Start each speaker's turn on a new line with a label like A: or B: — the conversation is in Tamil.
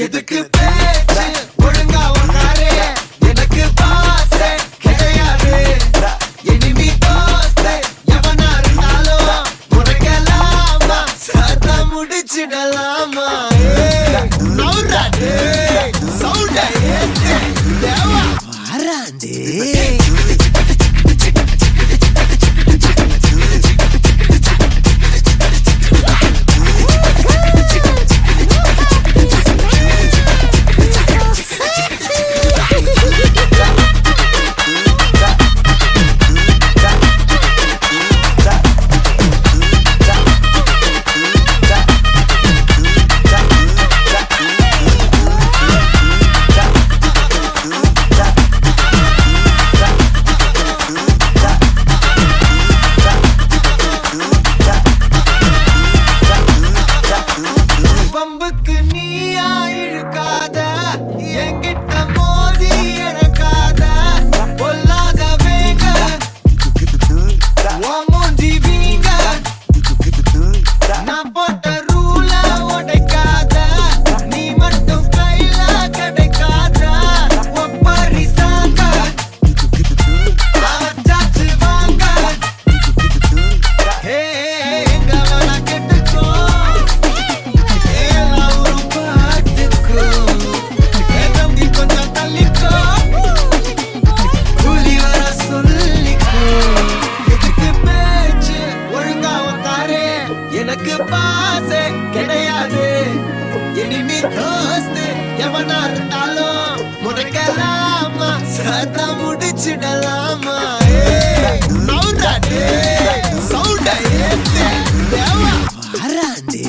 A: எதுக்கு பேச்சு ஒழுங்கா உட்காரு எனக்கு பாசே கிடையாது எனிமி தோஸ்தே எவனா இருந்தாலும் உனக்கெல்லாமா சத்தா முடிச்சிடலாமா நௌராடே சவுண்டா ஏத்து தேவா வாராண்டே பம்புக்கு நீயா இழுக்காத என்கிட்ட மோதி எனக்காத பொல்லாத வேங்க மூஞ்சி வீங்க நான் போட்ட ரூல உடைக்காத நீ மட்டும் கையில கிடைக்காத ஒப்பரி சாங்க சாச்சு வாங்க ஹே எங்க வேணா கெட்டுக்கோ எனக்கு பாசே கிடையாது எனிமி தோஸ்தே எவனா இருந்தாலும் உனக்கெல்லாமா சத்தா முடிச்சிடலாமா நௌராடே சவுண்டா ஏத்து தேவா வாராண்டே